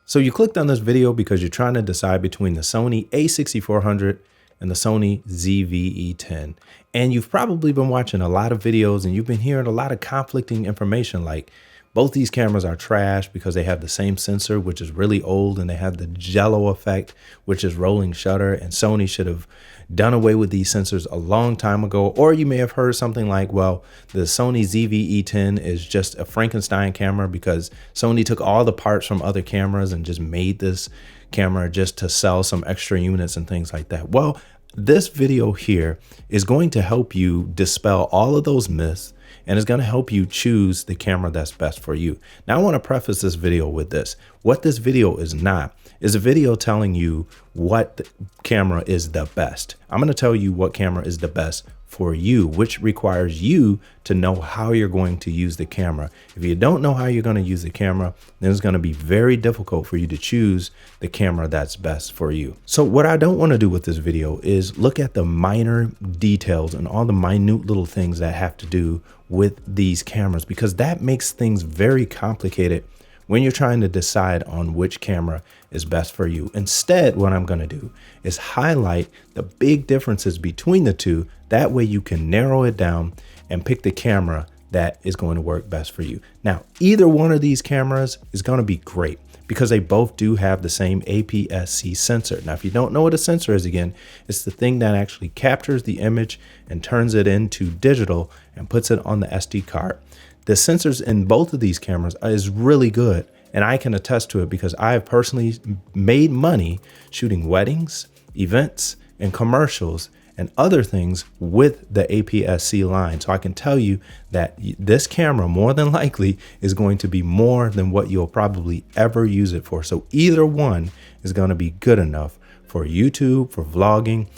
So you clicked on this video because you're trying to decide between the Sony A6400 and the Sony ZV-E10. And you've probably been watching a lot of videos and you've been hearing a lot of conflicting information, like both these cameras are trash because they have the same sensor, which is really old, and they have the jello effect, which is rolling shutter, and Sony should have done away with these sensors a long time ago. Or you may have heard something like, well, the Sony ZV-E10 is just a Frankenstein camera because Sony took all the parts from other cameras and just made this camera just to sell some extra units and things like that. Well, this video here is going to help you dispel all of those myths, and it's going to help you choose the camera that's best for you. Now, I want to preface this video with this. What this video is not is a video telling you what camera is the best. I'm going to tell you what camera is the best for you, which requires you to know how you're going to use the camera. If you don't know how you're going to use the camera, then it's going to be very difficult for you to choose the camera that's best for you. So what I don't want to do with this video is look at the minor details and all the minute little things that have to do with these cameras, because that makes things very complicated when you're trying to decide on which camera is best for you. Instead, what I'm going to do is highlight the big differences between the two. That way you can narrow it down and pick the camera that is going to work best for you. Now, either one of these cameras is going to be great because they both do have the same APS-C sensor. Now, if you don't know what a sensor is, again, it's the thing that actually captures the image and turns it into digital and puts it on the SD card. The sensors in both of these cameras is really good, and I can attest to it because I have personally made money shooting weddings, events, and commercials and other things with the APS-C line. So I can tell you that this camera more than likely is going to be more than what you'll probably ever use it for. So either one is going to be good enough for YouTube, for vlogging,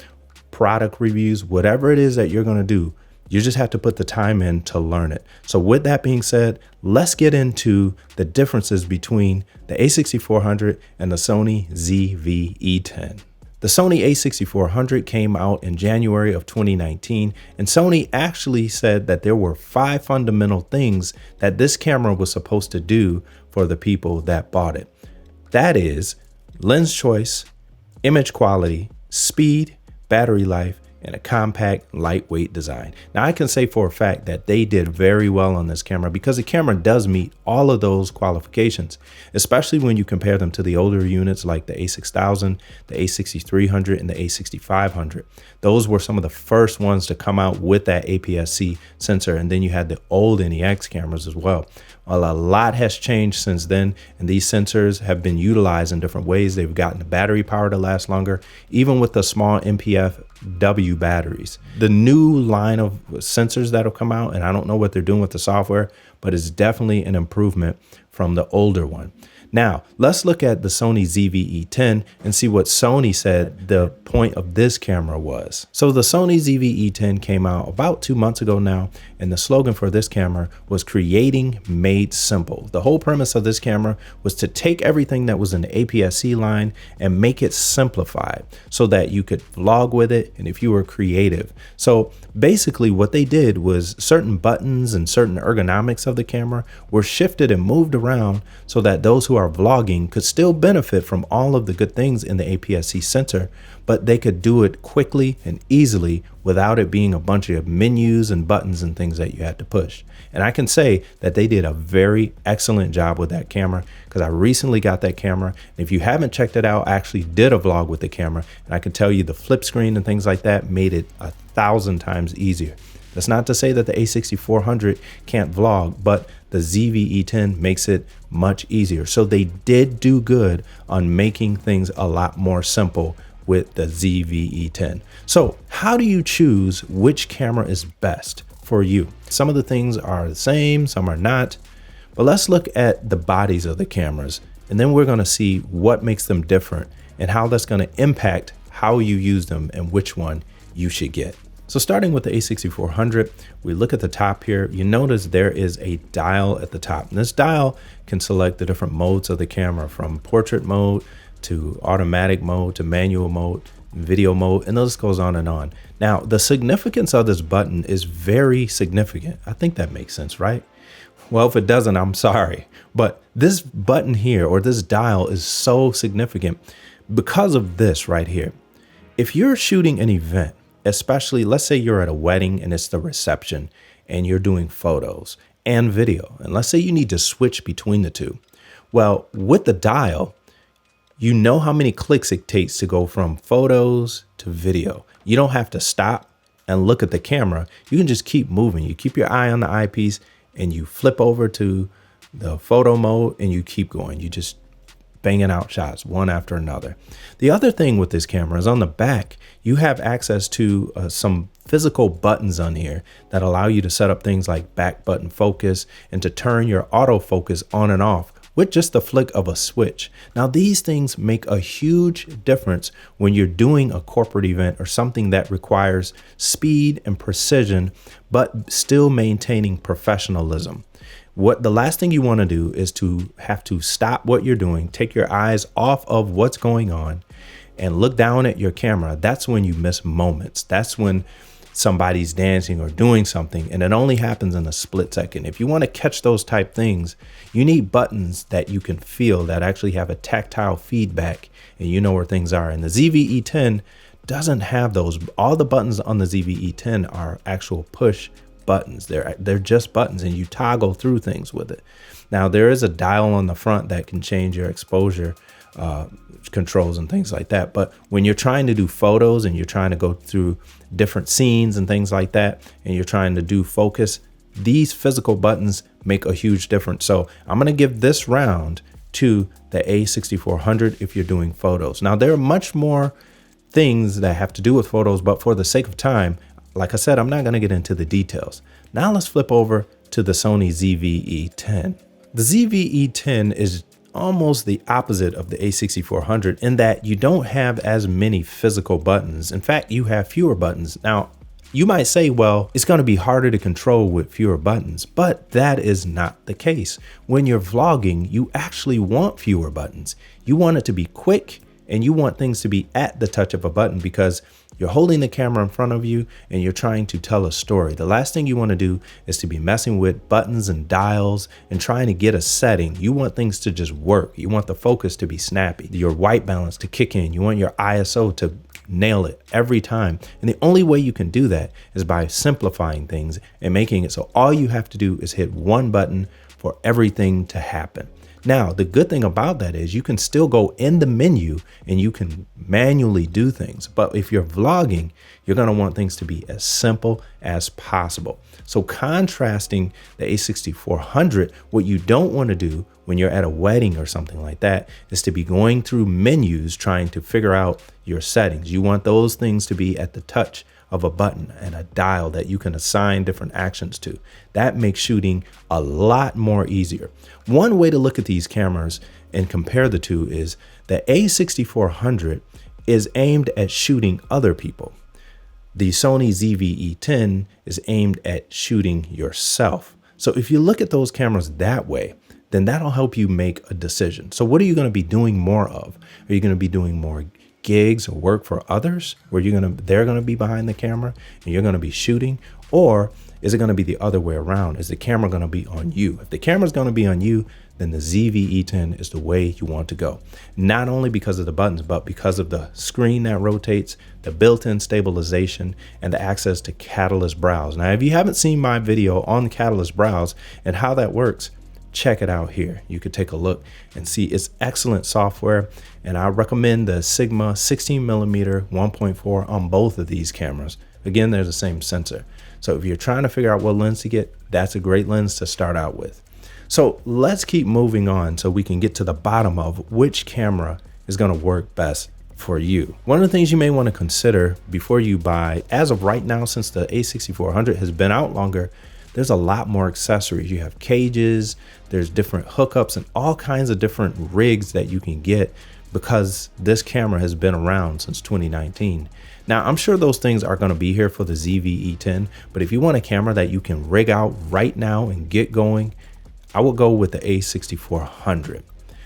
product reviews, whatever it is that you're going to do. You just have to put the time in to learn it. So with that being said, let's get into the differences between the A6400 and the Sony ZV-E10. The Sony A6400 came out in January of 2019, and Sony actually said that there were 5 fundamental things that this camera was supposed to do for the people that bought it. That is lens choice, image quality, speed, battery life, and a compact, lightweight design. Now, I can say for a fact that they did very well on this camera because the camera does meet all of those qualifications, especially when you compare them to the older units like the A6000, the A6300, and the A6500. Those were some of the first ones to come out with that APS-C sensor, and then you had the old NEX cameras as well. Well, a lot has changed since then, and these sensors have been utilized in different ways. They've gotten the battery power to last longer, even with the small MPFW batteries. The new line of sensors that have come out, and I don't know what they're doing with the software, but it's definitely an improvement from the older one. Now, let's look at the Sony ZV-E10 and see what Sony said the point of this camera was. So the Sony ZV-E10 came out about 2 months ago now, and the slogan for this camera was creating made simple. The whole premise of this camera was to take everything that was in the APS-C line and make it simplified so that you could vlog with it and if you were creative. So basically what they did was certain buttons and certain ergonomics of the camera were shifted and moved around so that those who are vlogging could still benefit from all of the good things in the APS-C sensor, but they could do it quickly and easily without it being a bunch of menus and buttons and things that you had to push. And I can say that they did a very excellent job with that camera because I recently got that camera. And if you haven't checked it out, I actually did a vlog with the camera, and I can tell you the flip screen and things like that made it 1,000 times easier. That's not to say that the A6400 can't vlog, but the ZV-E10 makes it much easier. So they did do good on making things a lot more simple with the ZV-E10. So how do you choose which camera is best for you? Some of the things are the same, some are not, but let's look at the bodies of the cameras, and then we're going to see what makes them different and how that's going to impact how you use them and which one you should get. So starting with the A6400, we look at the top here. You notice there is a dial at the top. And this dial can select the different modes of the camera, from portrait mode to automatic mode to manual mode, video mode, and this goes on and on. Now, the significance of this button is very significant. I think that makes sense, right? Well, if it doesn't, I'm sorry. But this button here, or this dial, is so significant because of this right here. If you're shooting an event, especially let's say you're at a wedding and it's the reception and you're doing photos and video, and let's say you need to switch between the two. Well, with the dial, you know how many clicks it takes to go from photos to video. You don't have to stop and look at the camera. You can just keep moving. You keep your eye on the eyepiece and you flip over to the photo mode and you keep going. You just banging out shots one after another. The other thing with this camera is on the back, you have access to some physical buttons on here that allow you to set up things like back button focus and to turn your autofocus on and off with just the flick of a switch. Now, these things make a huge difference when you're doing a corporate event or something that requires speed and precision, but still maintaining professionalism. What the last thing you want to do is to have to stop what you're doing, take your eyes off of what's going on and look down at your camera. That's when you miss moments. That's when somebody's dancing or doing something, and it only happens in a split second. If you want to catch those type things, you need buttons that you can feel, that actually have a tactile feedback and you know where things are. And the ZV-E10 doesn't have those. All the buttons on the ZV-E10 are actual push buttons. They're just buttons and you toggle through things with it. Now, there is a dial on the front that can change your exposure controls and things like that. But when you're trying to do photos and you're trying to go through different scenes and things like that, and you're trying to do focus, these physical buttons make a huge difference. So I'm going to give this round to the A6400 if you're doing photos. Now, there are much more things that have to do with photos, but for the sake of time, like I said, I'm not going to get into the details. Now let's flip over to the Sony ZV-E10. The ZV-E10 is almost the opposite of the A6400 in that you don't have as many physical buttons. In fact, you have fewer buttons. Now, you might say, well, it's going to be harder to control with fewer buttons, but that is not the case. When you're vlogging, you actually want fewer buttons. You want it to be quick and you want things to be at the touch of a button because you're holding the camera in front of you and you're trying to tell a story. The last thing you want to do is to be messing with buttons and dials and trying to get a setting. You want things to just work. You want the focus to be snappy, your white balance to kick in. You want your ISO to nail it every time. And the only way you can do that is by simplifying things and making it so all you have to do is hit one button for everything to happen. Now, the good thing about that is you can still go in the menu and you can manually do things. But if you're vlogging, you're going to want things to be as simple as possible. So contrasting the A6400, what you don't want to do when you're at a wedding or something like that is to be going through menus trying to figure out your settings. You want those things to be at the touch of a button and a dial that you can assign different actions to. That makes shooting a lot more easier. One way to look at these cameras and compare the two is the A6400 is aimed at shooting other people. The Sony ZV-E10 is aimed at shooting yourself. So if you look at those cameras that way, then that'll help you make a decision. So what are you going to be doing more of? Are you going to be doing more gigs or work for others where they're going to be behind the camera and you're going to be shooting? Or is it going to be the other way around? Is the camera going to be on you? If the camera's going to be on you, then the ZV-E10 is the way you want to go. Not only because of the buttons, but because of the screen that rotates, the built-in stabilization, and the access to Catalyst Browse. Now, if you haven't seen my video on the Catalyst Browse and how that works, check it out here. You could take a look and see it's excellent software. And I recommend the Sigma 16mm 1.4 on both of these cameras. Again, they're the same sensor. So if you're trying to figure out what lens to get, that's a great lens to start out with. So let's keep moving on so we can get to the bottom of which camera is going to work best for you. One of the things you may want to consider before you buy, as of right now, since the A6400 has been out longer, there's a lot more accessories. You have cages, there's different hookups and all kinds of different rigs that you can get because this camera has been around since 2019. Now, I'm sure those things are going to be here for the ZV-E10, but if you want a camera that you can rig out right now and get going, I would go with the A6400.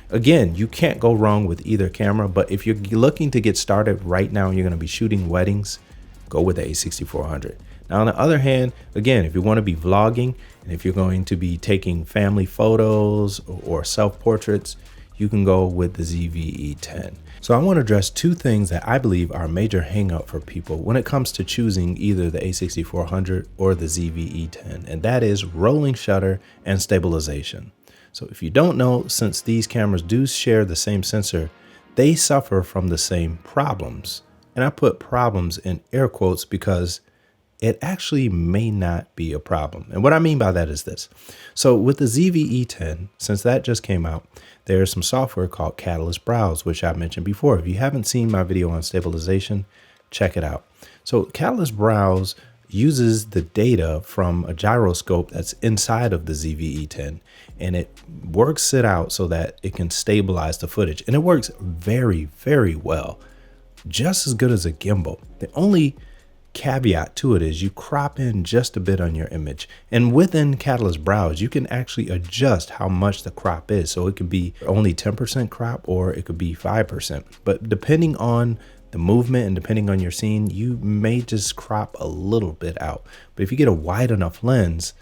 Again, you can't go wrong with either camera, but if you're looking to get started right now and you're going to be shooting weddings, go with the A6400. Now, on the other hand, again, if you want to be vlogging and if you're going to be taking family photos or self-portraits, you can go with the ZV-E10. So I want to address two things that I believe are a major hang-up for people when it comes to choosing either the A6400 or the ZV-E10, and that is rolling shutter and stabilization. So if you don't know, since these cameras do share the same sensor, they suffer from the same problems. And I put problems in air quotes because it actually may not be a problem. And what I mean by that is this. So with the ZV-E10, since that just came out, there's some software called Catalyst Browse, which I mentioned before. If you haven't seen my video on stabilization, check it out. So Catalyst Browse uses the data from a gyroscope that's inside of the ZV-E10, and it works it out so that it can stabilize the footage. And it works very, very well, just as good as a gimbal. The only caveat to it is you crop in just a bit on your image, and within Catalyst Browse you can actually adjust how much the crop is. So it could be only 10% crop or it could be 5%, but depending on the movement and depending on your scene, you may just crop a little bit out. But if you get a wide enough lens,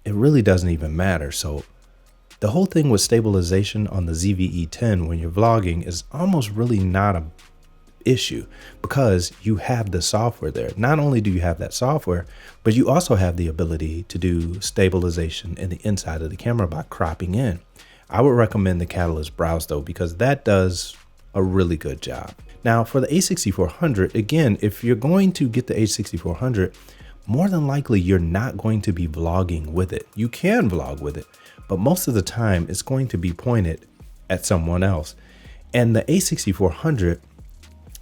it really doesn't even matter. So the whole thing with stabilization on the ZV-E10 when you're vlogging is almost really not a issue because you have the software there. Not only do you have that software, but you also have the ability to do stabilization in the inside of the camera by cropping in. I would recommend the Catalyst Browse though, because that does a really good job. Now for the A6400, again, if you're going to get the A6400, more than likely you're not going to be vlogging with it. You can vlog with it, but most of the time it's going to be pointed at someone else. And the A6400,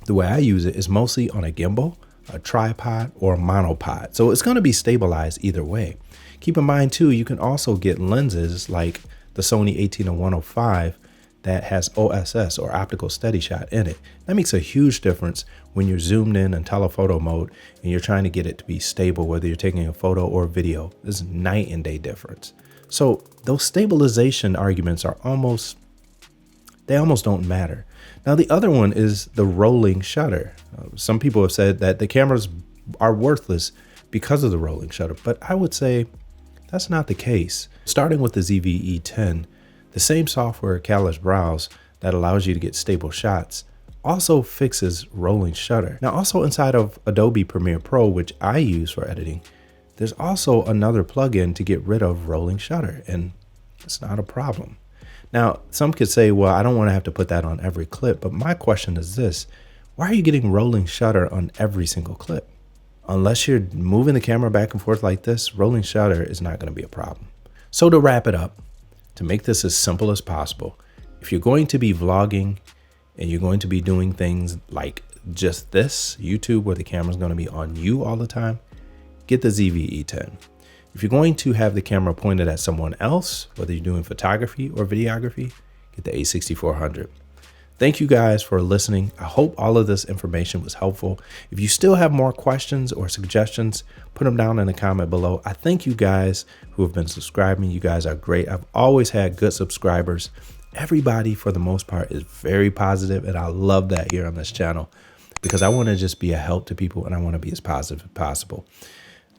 the way I use it is mostly on a gimbal, a tripod, or a monopod. So it's going to be stabilized either way. Keep in mind too, you can also get lenses like the Sony 18-105 that has OSS or optical steady shot in it. That makes a huge difference when you're zoomed in telephoto mode and you're trying to get it to be stable, whether you're taking a photo or video. There's night and day difference. So those stabilization arguments are almost don't matter. Now, the other one is the rolling shutter. Some people have said that the cameras are worthless because of the rolling shutter, but I would say that's not the case. Starting with the ZV-E10, the same software, Catalyst Browse, that allows you to get stable shots also fixes rolling shutter. Now, also inside of Adobe Premiere Pro, which I use for editing, there's also another plugin to get rid of rolling shutter, and it's not a problem. Now, some could say, well, I don't want to have to put that on every clip, but my question is this: why are you getting rolling shutter on every single clip? Unless you're moving the camera back and forth like this, rolling shutter is not going to be a problem. So to wrap it up, to make this as simple as possible, if you're going to be vlogging and you're going to be doing things like just this, YouTube, where the camera's going to be on you all the time, get the ZV-E10. If you're going to have the camera pointed at someone else, whether you're doing photography or videography, get the A6400. Thank you guys for listening. I hope all of this information was helpful. If you still have more questions or suggestions, put them down in the comment below. I thank you guys who have been subscribing. You guys are great. I've always had good subscribers. Everybody, for the most part, is very positive, and I love that here on this channel because I want to just be a help to people and I want to be as positive as possible.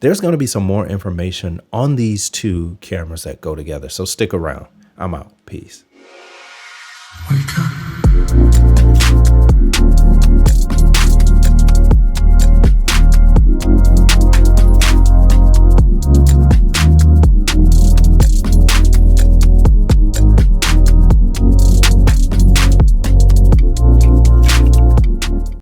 There's going to be some more information on these two cameras that go together, so stick around. I'm out. Peace. Wake up.